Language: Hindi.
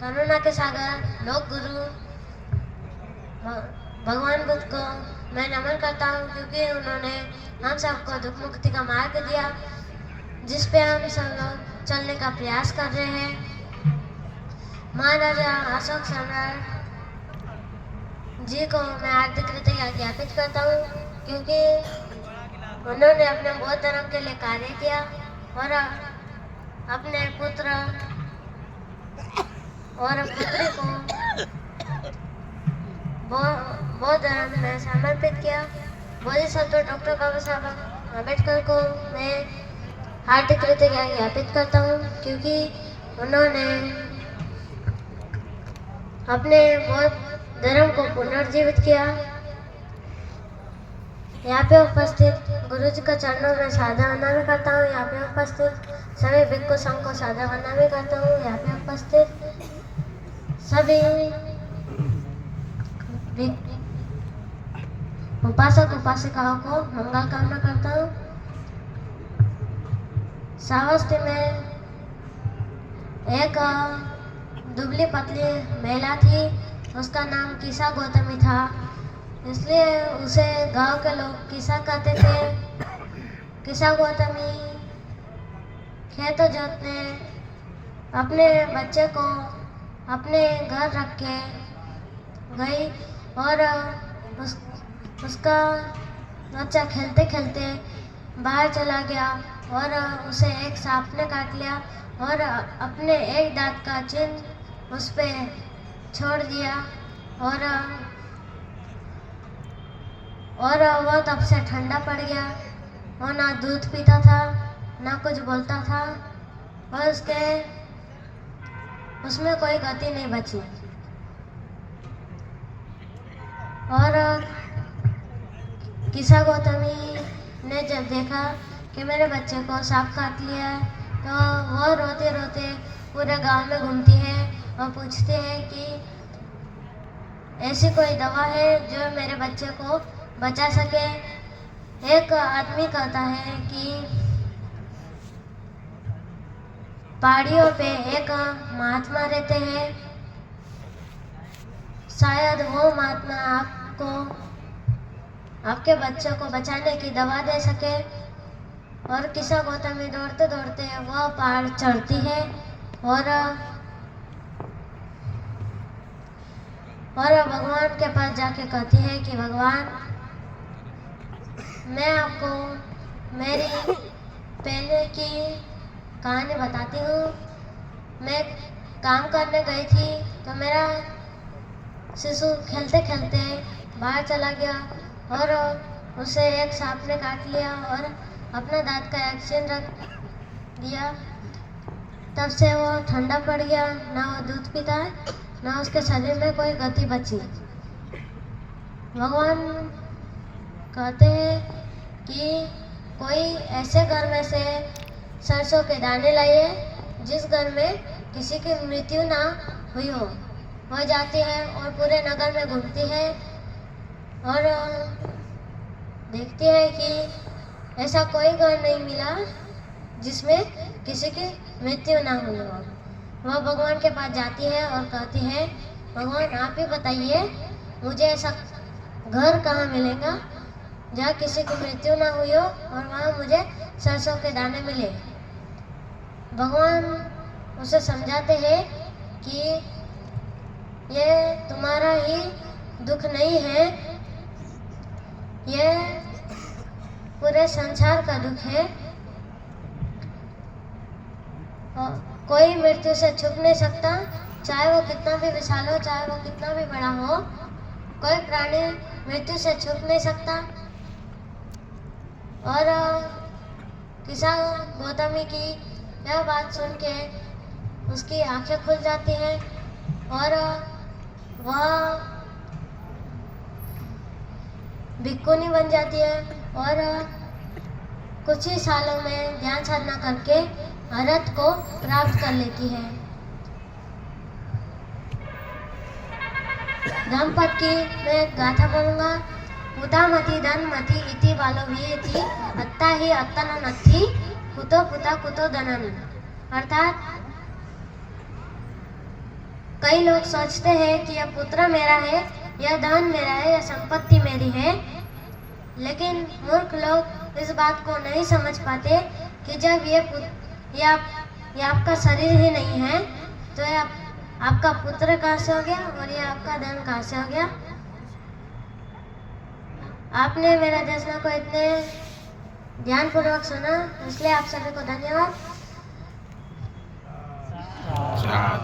करुणा के सागर लोक गुरु भगवान बुद्ध को मैं नमन करता हूँ, क्योंकि उन्होंने हम सबको दुख मुक्ति का मार्ग दिया, जिस पे हम सब लोग चलने का प्रयास कर रहे हैं। महाराजा अशोक सम्राट जी को मैं हार्दिक कृतज्ञता ज्ञापित करता हूँ, क्योंकि उन्होंने अपने बौद्ध धर्म के लिए कार्य किया और अपने पुत्र और पुत्री को बौद्ध धर्म में समर्पित किया। बोधिसत्व डॉक्टर बाबा साहब अम्बेडकर को मैं हार्दिक कृतज्ञता ज्ञापित करता हूँ, क्योंकि उन्होंने अपने बौद्ध धर्म को पुनर्जीवित किया। यहाँ पे उपस्थित गुरु जी का चरणों में सादर वंदना करता हूँ। यहाँ पे उपस्थित सभी भिक्खु संघ को सादर वंदना करता हूँ। यहाँ पे उपस्थित सभी उपासक उपासिकाओं को मंगल कामना करता हूँ। श्रावस्ती में एक दुबली पतली महिला थी, उसका नाम किसा गौतमी था, इसलिए उसे गांव के लोग किसा कहते थे। किसा गौतमी खेत जोतने अपने बच्चे को अपने घर रख के गई और उसका बच्चा खेलते खेलते बाहर चला गया और उसे एक सांप ने काट लिया और अपने एक दांत का चिन्ह उस पे छोड़ दिया और वो तब से ठंडा पड़ गया। वो ना दूध पीता था, ना कुछ बोलता था और उसमें कोई गति नहीं बची। और किसा गौतमी ने जब देखा कि मेरे बच्चे को सांप काट लिया है, तो वो रोते रोते पूरे गांव में घूमती है और पूछती है कि ऐसी कोई दवा है जो मेरे बच्चे को बचा सके। एक आदमी कहता है कि पहाड़ियों पे एक महात्मा रहते हैं, शायद वो महात्मा आपको आपके बच्चों को बचाने की दवा दे सके। और किसा गौतमी दौड़ते दौड़ते वो पहाड़ चढ़ती है और भगवान के पास जाके कहती है कि भगवान, मैं आपको मेरी पहले की कहानी बताती हूँ। मैं काम करने गई थी तो मेरा शिशु खेलते खेलते बाहर चला गया और उसे एक सांप ने काट लिया और अपना दांत का एक चिन्ह रख दिया। तब से वो ठंडा पड़ गया, ना वो दूध पीता है, ना उसके शरीर में कोई गति बची। भगवान कहते हैं कि कोई ऐसे घर में से सरसों के दाने लाइए जिस घर में किसी की मृत्यु ना हुई हो जाती है और पूरे नगर में घूमती है और देखती है कि ऐसा कोई घर नहीं मिला जिसमें किसी की मृत्यु ना हुई हो। वह भगवान के पास जाती है और कहती है, भगवान आप ही बताइए मुझे ऐसा घर कहाँ मिलेगा जहाँ किसी की मृत्यु ना हुई हो और वहाँ मुझे सरसों के दाने मिले। भगवान उसे समझाते हैं कि ये तुम्हारा ही दुख नहीं है, ये पूरे संसार का दुख है। कोई मृत्यु से छुप नहीं सकता, चाहे वो कितना भी विशाल हो, चाहे वो कितना भी बड़ा हो, कोई प्राणी मृत्यु से छुप नहीं सकता। और किसा गौतमी की यह बात सुन के उसकी आंखें खुल जाती हैं और वह भिक्खुनी बन जाती है और कुछ ही सालों में ध्यान साधना करके अरहत को प्राप्त कर लेती है। धम्मपद की मैं गाथा बोलूँगा। उदामती धनमती इति बालो वियेति अत्ता ही अत्तना नथी कुतो पुता कुतो धननी। अर्थात कई लोग सोचते हैं कि यह पुत्र मेरा है, यह धन मेरा है, यह संपत्ति मेरी है। लेकिन मूर्ख लोग इस बात को नहीं समझ पाते कि जब ये आपका शरीर ही नहीं है तो ये आपका पुत्र कहाँ से हो गया और ये आपका धन कहाँ से हो गया। आपने मेरा देशना को इतने ध्यानपूर्वक सुना, इसलिए आप सभी को धन्यवाद।